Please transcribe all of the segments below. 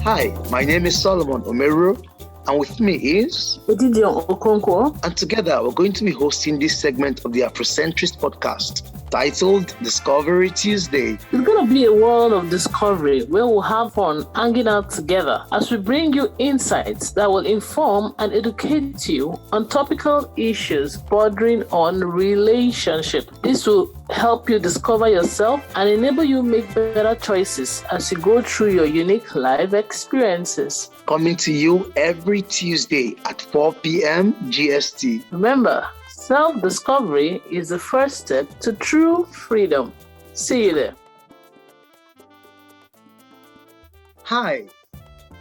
Hi, my name is Solomon Omeru, and with me is Edidion Okonkwo. And together we're going to be hosting this segment of the Afrocentrist podcast titled Discovery Tuesday. It's going to be a world of discovery where we'll have fun hanging out together as we bring you insights that will inform and educate you on topical issues bordering on relationship. This will help you discover yourself and enable you make better choices as you go through your unique life experiences. Coming to you every Tuesday at 4 p.m. GST. Remember, self-discovery is the first step to true freedom. See you there. Hi,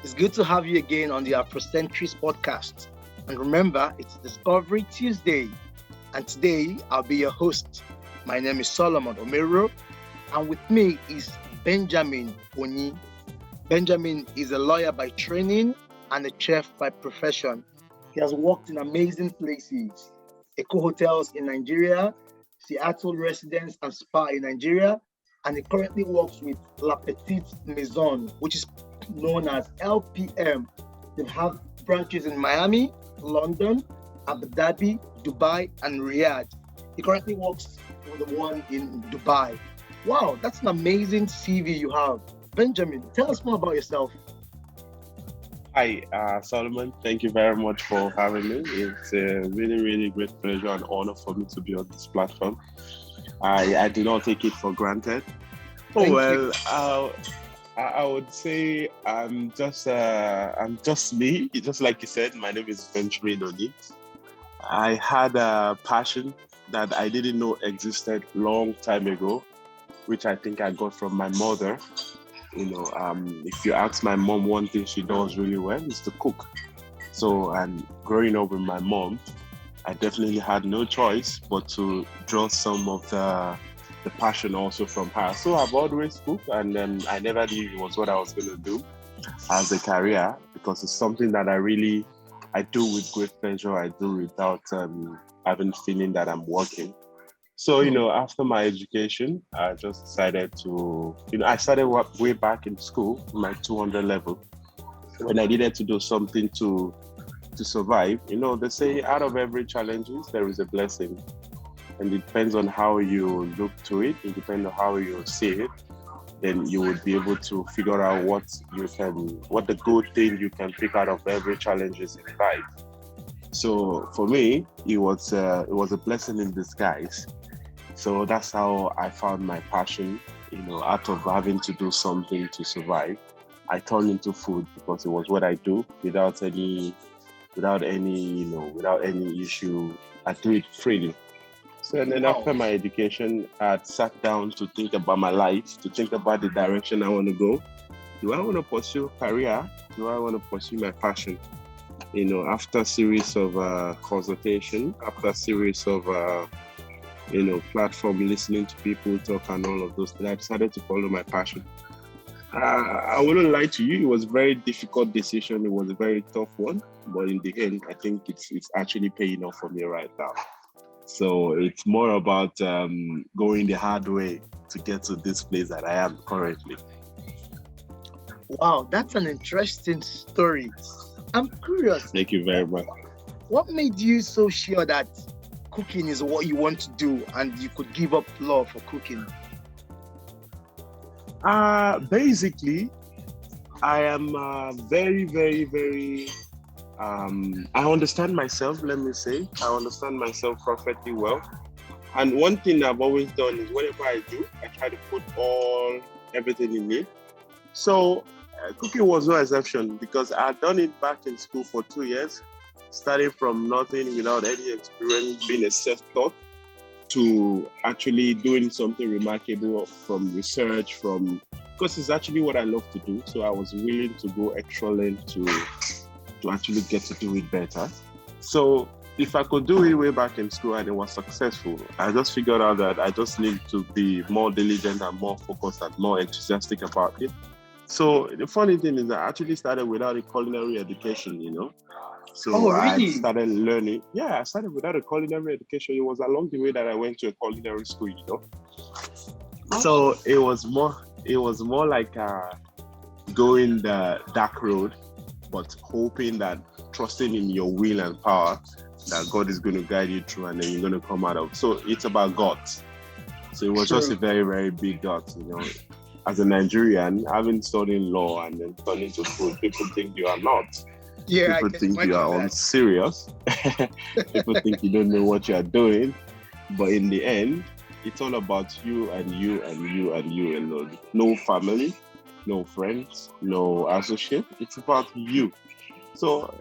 it's good to have you again on the Afrocentrist podcast. And remember, it's Discovery Tuesday. And today, I'll be your host. My name is Solomon Omeru, and with me is Benjamin Oni. Benjamin is a lawyer by training and a chef by profession. He has worked in amazing places, Eco Hotels in Nigeria, Seattle Residence and Spa in Nigeria, and he currently works with La Petite Maison, which is known as LPM. They have branches in Miami, London, Abu Dhabi, Dubai, and Riyadh. He currently works with the one in Dubai. Wow, that's an amazing CV you have. Benjamin, tell us more about yourself. Hi, Solomon. Thank you very much for having me. It's a really, really great pleasure and honor for me to be on this platform. I do not take it for granted. I would say I'm just me. Just like you said, my name is Benjamin Oni. I had a passion that I didn't know existed long time ago, which I think I got from my mother. If you ask my mom, one thing she does really well is to cook. So, and growing up with my mom, I definitely had no choice but to draw some of the passion also from her. So I've always cooked, and I never knew it was what I was going to do as a career, because it's something that I do with great pleasure. I do without having feeling that I'm working. So, after my education, I just decided to, I started way back in school, my 200 level, when I needed to do something to survive. They say out of every challenge, there is a blessing. And it depends on how you look to it. It depends on how you see it. Then you would be able to figure out what the good thing you can pick out of every challenges in life. So for me, it was a blessing in disguise. So that's how I found my passion, out of having to do something to survive. I turned into food because it was what I do without any issue. I do it freely. So and then after my education, I sat down to think about my life, to think about the direction I want to go. Do I want to pursue career? Do I want to pursue my passion? After a series of consultation, after a series of platform, listening to people talk and all of those things, I decided to follow my passion. I wouldn't lie to you, it was a very difficult decision. It was a very tough one, but in the end, I think it's actually paying off for me right now. So it's more about going the hard way to get to this place that I am currently. Wow, that's an interesting story. I'm curious. Thank you very much. What made you so sure that cooking is what you want to do and you could give up love for cooking? Basically, I am very, very, very, I understand myself, let me say. I understand myself perfectly well. And one thing I've always done is whatever I do, I try to put everything in it. So cooking was no exception because I had done it back in school for 2 years. Starting from nothing, without any experience, being a self-taught, to actually doing something remarkable from research, because it's actually what I love to do. So I was willing to go extra length to actually get to do it better. So if I could do it way back in school and it was successful, I just figured out that I just need to be more diligent and more focused and more enthusiastic about it. So the funny thing is I actually started without a culinary education, So really? I started learning. Yeah, I started without a culinary education. It was along the way that I went to a culinary school, So it was more like going the dark road, but hoping that, trusting in your will and power, that God is going to guide you through, and then you're going to come out of. So it's about God. So it was just a very, very big God, As a Nigerian, having studied law and then turning to food, people think you are not. Yeah, people think you are unserious. People think you don't know what you are doing. But in the end, it's all about you and you and you and you alone. No family, no friends, no associate. It's about you. So,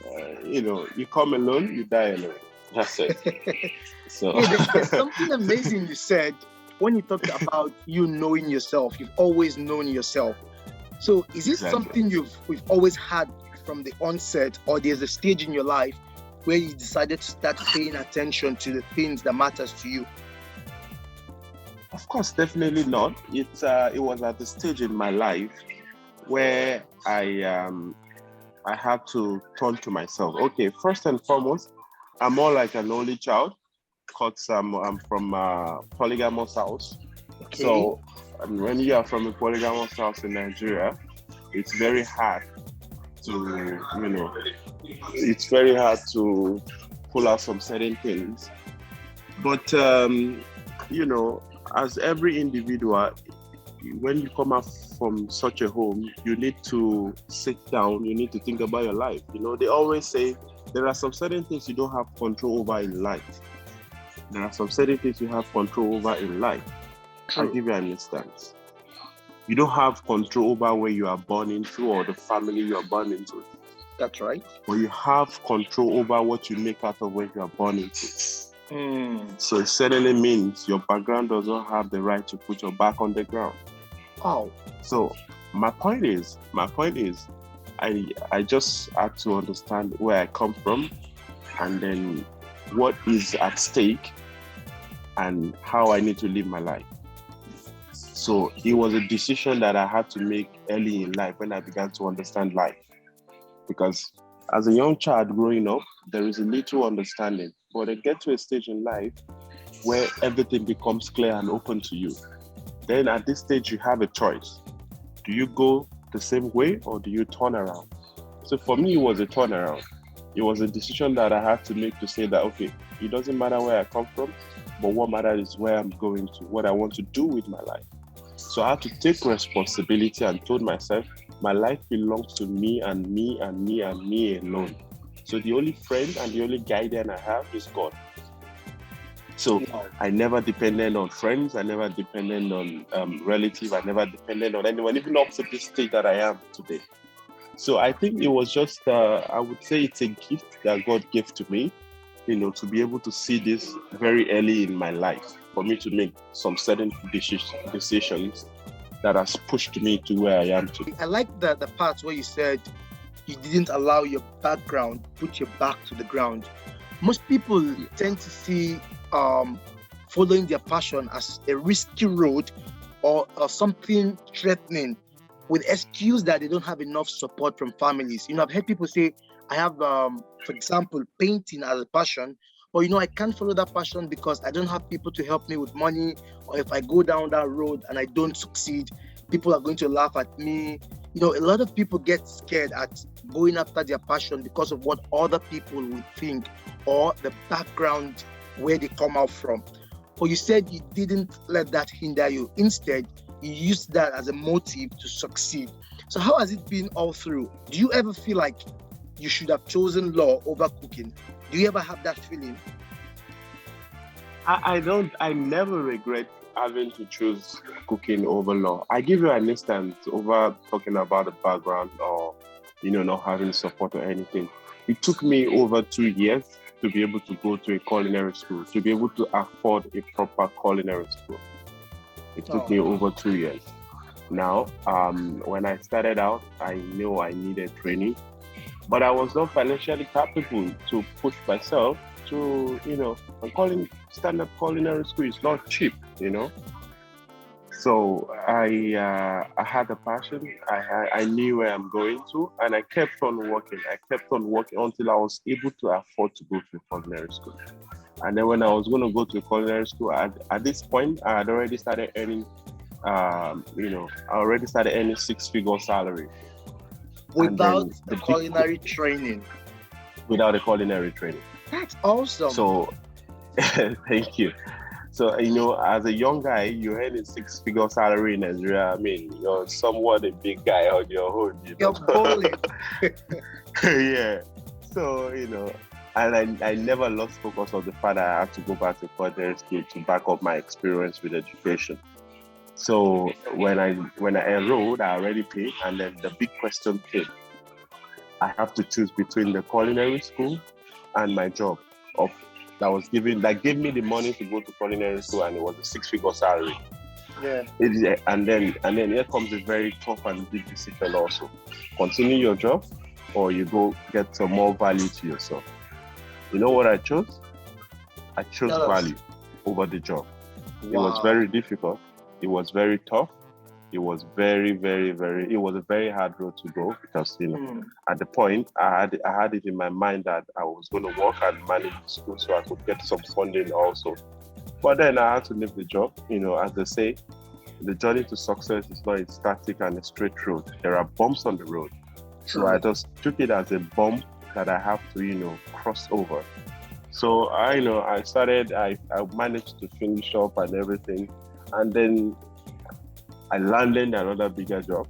you come alone, you die alone. That's it. So there's something amazing you said when you talked about you knowing yourself. You've always known yourself. So is it something we've always had from the onset, or there's a stage in your life where you decided to start paying attention to the things that matters to you? Of course, definitely not. It was at the stage in my life where I had to turn to myself. Okay, first and foremost, I'm more like an only child, because I'm from a polygamous house. Okay. So when you are from a polygamous house in Nigeria, it's very hard to, pull out some certain things. But, as every individual, when you come out from such a home, you need to sit down, you need to think about your life. They always say there are some certain things you don't have control over in life. There are some certain things you have control over in life. True. I'll give you an instance. You don't have control over where you are born into or the family you are born into. That's right. But you have control over what you make out of where you are born into. So it certainly means your background does not have the right to put your back on the ground. Oh. So my point is, I just had to understand where I come from, and then what is at stake, and how I need to live my life. So it was a decision that I had to make early in life when I began to understand life. Because as a young child growing up, there is a little understanding, but I get to a stage in life where everything becomes clear and open to you. Then at this stage, you have a choice. Do you go the same way or do you turn around? So for me, it was a turnaround. It was a decision that I had to make to say that, okay, it doesn't matter where I come from, but what matters is where I'm going to, what I want to do with my life. So I had to take responsibility and told myself, my life belongs to me and me and me and me alone. So the only friend and the only guardian I have is God. So I never depended on friends. I never depended on relatives. I never depended on anyone, even up to this state that I am today. So I think it was just, I would say it's a gift that God gave to me, to be able to see this very early in my life, for me to make some certain decisions that has pushed me to where I am today. I like the part where you said you didn't allow your background put your back to the ground. Most people tend to see following their passion as a risky road or something threatening, with excuse that they don't have enough support from families. I've heard people say, I have, for example, painting as a passion, but I can't follow that passion because I don't have people to help me with money, or if I go down that road and I don't succeed, people are going to laugh at me. A lot of people get scared at going after their passion because of what other people will think or the background where they come out from. But you said you didn't let that hinder you. Instead, you used that as a motive to succeed. So how has it been all through? Do you ever feel like you should have chosen law over cooking? Do you ever have that feeling? I never regret having to choose cooking over law. I give you an instance over talking about the background or, not having support or anything. It took me over 2 years to be able to go to a culinary school, to be able to afford a proper culinary school. It took me over 2 years. Now, when I started out, I knew I needed training, but I was not financially capable to push myself to, stand-up culinary school is not cheap, So I had a passion. I knew where I'm going to, and I kept on working. Until I was able to afford to go to a culinary school. And then when I was going to go to a culinary school, at this point, I had already started earning, 6-figure salary. Without the culinary training. Without a culinary training. That's awesome. So, thank you. So, as a young guy, you earn a six-figure salary in Nigeria. I mean, you're somewhat a big guy on your own. You're balling. Yeah. So, and I never lost focus on the fact that I had to go back to culinary school to back up my experience with education. So when I enrolled, I already paid, and then the big question came. I have to choose between the culinary school and my job that gave me the money to go to culinary school, and it was a six-figure salary. Yeah. And then here comes a very tough and big decision also. Continue your job, or you go get some more value to yourself. You know what I chose? I chose value over the job. Wow. It was very difficult. It was very tough. It was very, very, very. It was a very hard road to go because at the point I had it in my mind that I was going to work and manage the school so I could get some funding also. But then I had to leave the job. As they say, the journey to success is not a static and a straight road. There are bumps on the road. So I just took it as a bump that I have to cross over. So I managed to finish up and everything. And then I landed another bigger job,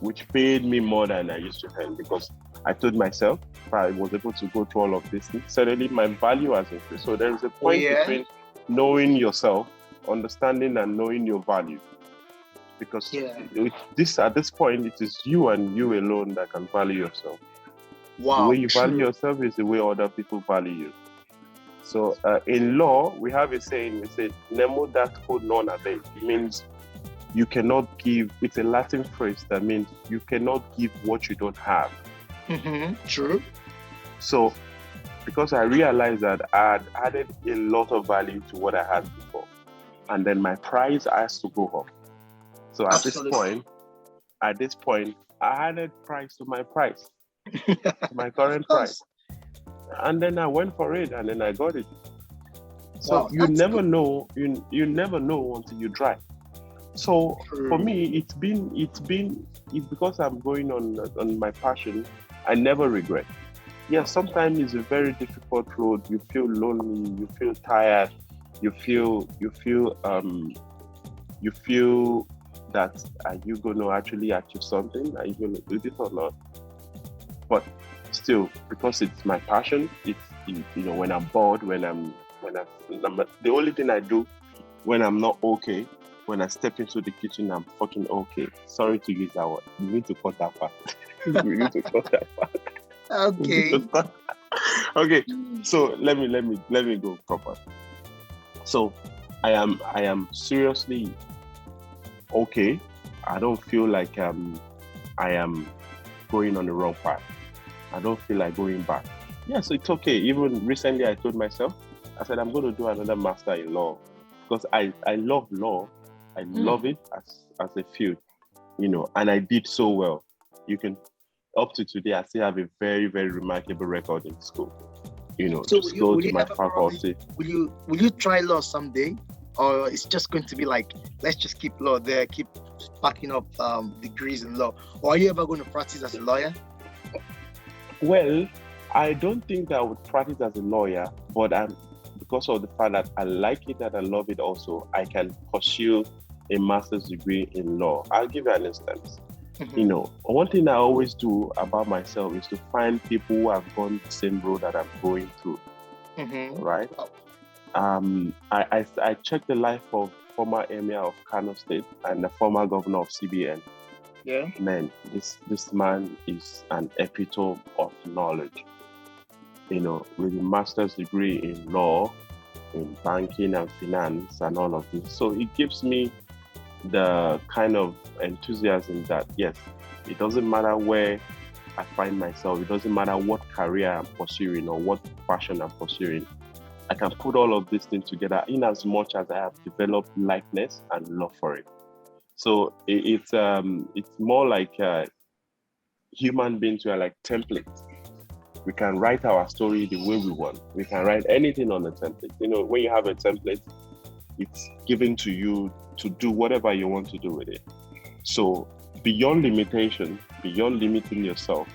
which paid me more than I used to earn because I told myself if I was able to go through all of this, suddenly my value has increased. So there is a point between knowing yourself, understanding and knowing your value. Because at this point, it is you and you alone that can value yourself. Wow. The way you value yourself is the way other people value you. So in law, we have a saying, we say, nemo dat quod non habet. It means you cannot give, it's a Latin phrase that means you cannot give what you don't have. Mm-hmm. True. So because I realized that I had added a lot of value to what I had before, and then my price has to go up. So at this point, I added price to my price, to my current price. And then I went for it, and then I got it. So you never know. You never know until you try. So for me, it's because I'm going on my passion. I never regret. Yes, sometimes it's a very difficult road. You feel lonely. You feel tired. You feel that are you going to actually achieve something? Are you going to do this or not? But still, because it's my passion, it's when I'm bored, the only thing I do when I'm not okay, when I step into the kitchen, I'm fucking okay. Sorry to use that word. You need to cut that part. Okay. Okay. So let me go proper. So I am seriously okay. I don't feel like I am going on the wrong path. I don't feel like going back. Yeah, so it's okay. Even recently I told myself, I said I'm going to do another master in law because I love law. I love it as a field, and I did so well. Up to today, I still have a very, very remarkable record in school. So just go to my faculty. Will you try law someday? Or it's just going to be like, let's just keep law there, keep backing up degrees in law? Or are you ever going to practice as a lawyer? Well, I don't think I would practice as a lawyer, but because of the fact that I like it and I love it also, I can pursue a master's degree in law. I'll give you an instance. Mm-hmm. One thing I always do about myself is to find people who have gone the same road that I'm going through. Mm-hmm. Right? I checked the life of former Emir of Kano State and the former governor of CBN. Yeah. Man, this man is an epitome of knowledge. With a master's degree in law, in banking and finance and all of this. So it gives me the kind of enthusiasm that, yes, it doesn't matter where I find myself. It doesn't matter what career I'm pursuing or what passion I'm pursuing. I can put all of these things together in as much as I have developed likeness and love for it. So it's more like human beings who are like templates. We can write our story the way we want. We can write anything on a template. When you have a template, it's given to you to do whatever you want to do with it. So beyond limitation, beyond limiting yourself,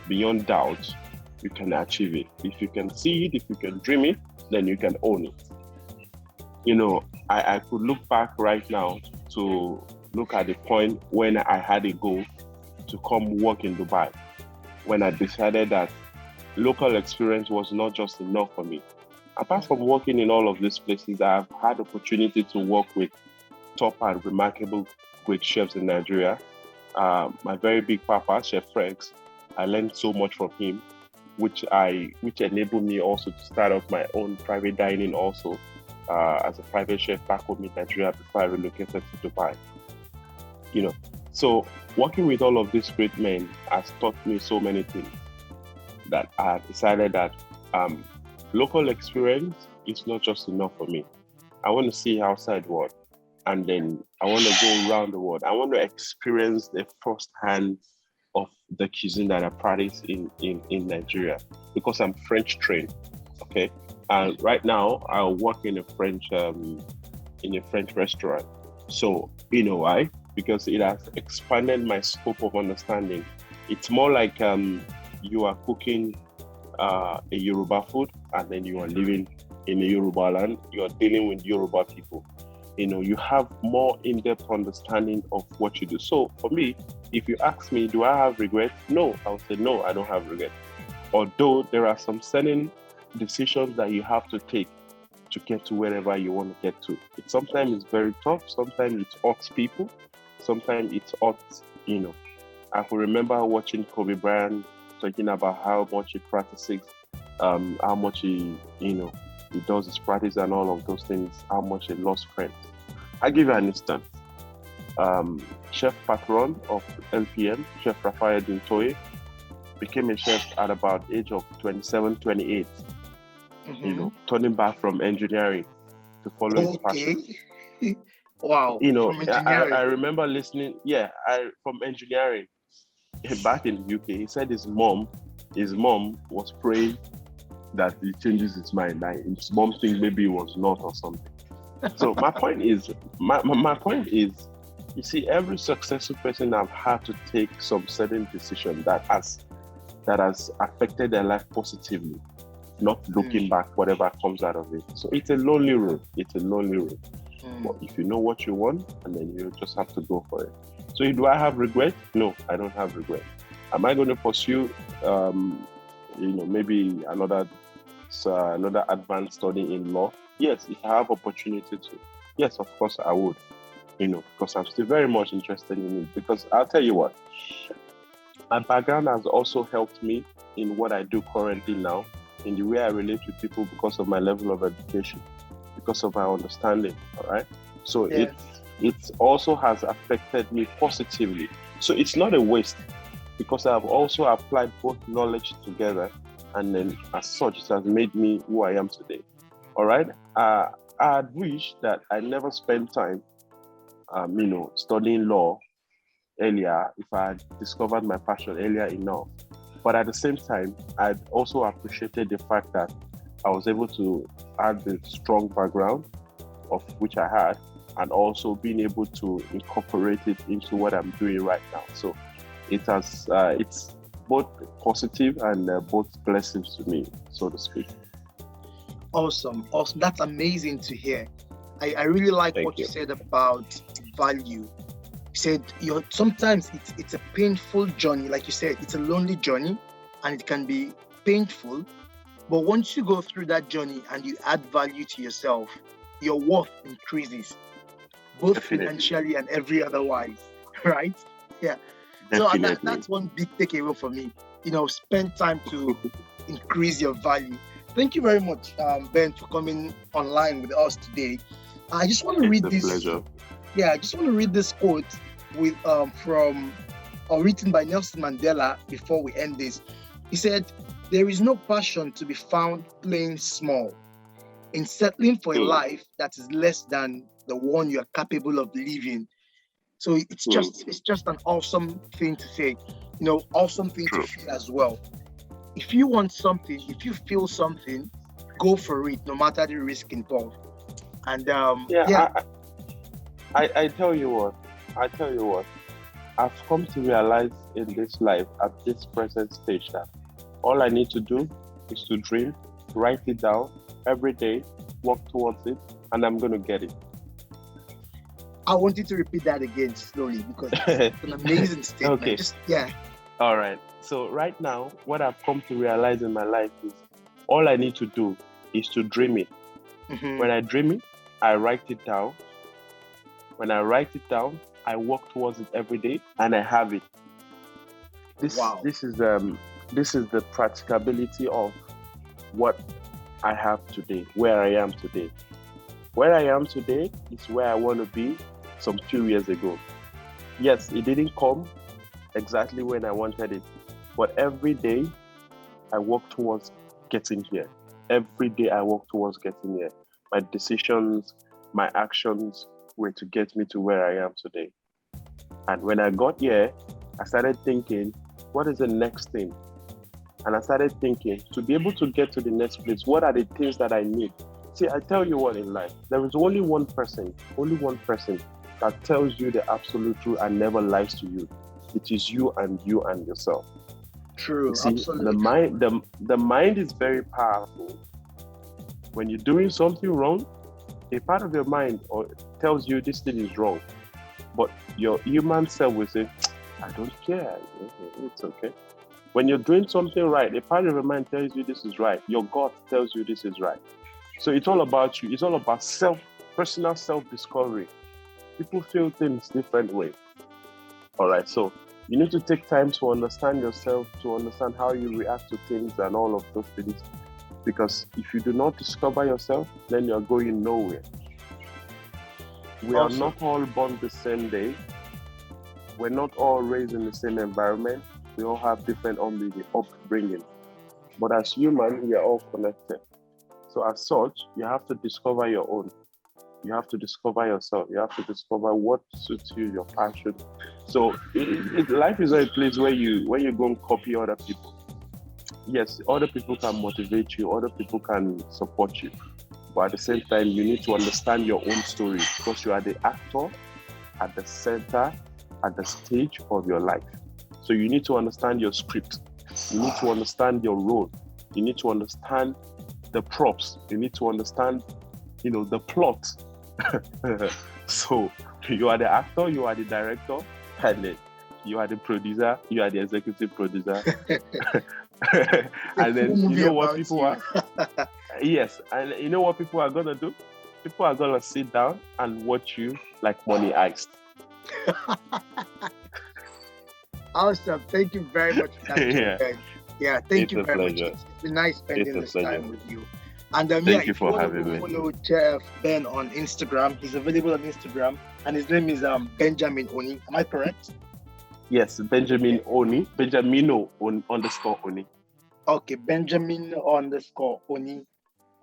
beyond doubt, you can achieve it. If you can see it, if you can dream it, then you can own it. I could look back right now to look at the point when I had a goal to come work in Dubai, when I decided that local experience was not just enough for me. Apart from working in all of these places, I've had opportunity to work with top and remarkable great chefs in Nigeria. My very big papa, Chef Franks, I learned so much from him, which enabled me also to start off my own private dining also as a private chef back home in Nigeria before I relocated to Dubai. So working with all of these great men has taught me so many things that I have decided that local experience is not just enough for me. I want to see outside world, and then I want to go around the world. I want to experience the first hand of the cuisine that I practice in Nigeria, because I'm French trained. Okay, and right now I work in a French restaurant. So why? Because it has expanded my scope of understanding. It's more like you are cooking a Yoruba food, and then you are living in a Yoruba land. You are dealing with Yoruba people. You have more in-depth understanding of what you do. So for me, if you ask me, do I have regret? No, I would say no, I don't have regret. Although there are some certain decisions that you have to take to get to wherever you want to get to. Sometimes it's very tough. Sometimes it hurts people. Sometimes it hurts, I can remember watching Kobe Bryant talking about how much he practices, how much he does his practice and all of those things, how much he lost friends. I give you an instance. Chef patron of LPM, Chef Raphael Dintoye, became a chef at about age of 27, 28. Turning back from engineering to follow his passion. Wow. I remember listening. From engineering back in the UK. He said his mom was praying that he changes his mind. Like his mom thinks maybe he was not or something. So my point is, you see, every successful person have had to take some certain decision that has affected their life positively, not looking back whatever comes out of it. So it's a lonely road. But if you know what you want, and then you just have to go for it. So do I have regret? No, I don't have regret. Am I going to pursue, maybe another advanced study in law? Yes, if I have opportunity to. Yes, of course I would. Because I'm still very much interested in it. Because I'll tell you what, my background has also helped me in what I do currently now, in the way I relate with people because of my level of education, because of my understanding. All right. So it also has affected me positively. So it's not a waste, because I've also applied both knowledge together, and then as such it has made me who I am today. All right. I'd wish that I never spent time, studying law earlier, if I had discovered my passion earlier enough. But at the same time, I'd also appreciated the fact that I was able to add the strong background of which I had, and also being able to incorporate it into what I'm doing right now. So it has, it's both positive and both blessings to me, so to speak. Awesome. That's amazing to hear. I really like what you said about value. You said sometimes it's a painful journey. Like you said, it's a lonely journey, and it can be painful. But once you go through that journey and you add value to yourself, your worth increases, both financially and every otherwise, right? Yeah. Definitely. So that's one big takeaway for me. Spend time to increase your value. Thank you very much, Ben, for coming online with us today. I just want to read this. Pleasure. Yeah, I just want to read this quote written by Nelson Mandela before we end this. He said, "There is no passion to be found playing small, in settling for a life that is less than the one you are capable of living." So it's just an awesome thing to say, awesome thing to feel as well. If you want something, if you feel something, go for it, no matter the risk involved. And I tell you what, I've come to realize in this life at this present stage that all I need to do is to dream, write it down every day, work towards it, and I'm going to get it. I want you to repeat that again slowly because it's an amazing statement. Okay. All right. So right now, what I've come to realize in my life is all I need to do is to dream it. Mm-hmm. When I dream it, I write it down. When I write it down, I work towards it every day, and I have it. This is the practicability of what I have today, where I am today. Where I am today is where I want to be some few years ago. Yes, it didn't come exactly when I wanted it, but every day I work towards getting here. Every day I work towards getting here. My decisions, my actions were to get me to where I am today. And when I got here, I started thinking, what is the next thing? And I started thinking, to be able to get to the next place, what are the things that I need? See, I tell you what in life, there is only one person that tells you the absolute truth and never lies to you. It is you and yourself. True, See, absolutely. The mind is very powerful. When you're doing something wrong, a part of your mind tells you this thing is wrong. But your human self will say, I don't care, it's okay. When you're doing something right, a part of your mind tells you this is right. Your God tells you this is right. So it's all about you. It's all about personal self-discovery. People feel things different ways. All right, so you need to take time to understand yourself, to understand how you react to things and all of those things. Because if you do not discover yourself, then you're going nowhere. We are not all born the same day. We're not all raised in the same environment. We all have different upbringing. But as humans, we are all connected. So as such, you have to discover your own. You have to discover yourself. You have to discover what suits you, your passion. So life is not a place where you go and copy other people. Yes, other people can motivate you. Other people can support you. But at the same time, you need to understand your own story because you are the actor at the center, at the stage of your life. So you need to understand your script. You need to understand your role. You need to understand the props. You need to understand, the plot. So you are the actor, you are the director, and then you are the producer, you are the executive producer. And then you know what people are. Yes, and you know what people are gonna do? People are gonna sit down and watch you like Money Heist. Awesome. Thank you very much for that. Yeah, thank you very much. It's been nice spending this time with you. And thank you for having me. Follow Chef Ben on Instagram. He's available on Instagram, and his name is Benjamin Oni. Am I correct? Yes, Benjamin Oni. Benjamino _ Oni. Okay, Benjamin _ Oni.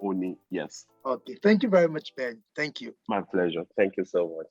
Oni, yes. Okay, thank you very much, Ben. Thank you. My pleasure. Thank you so much.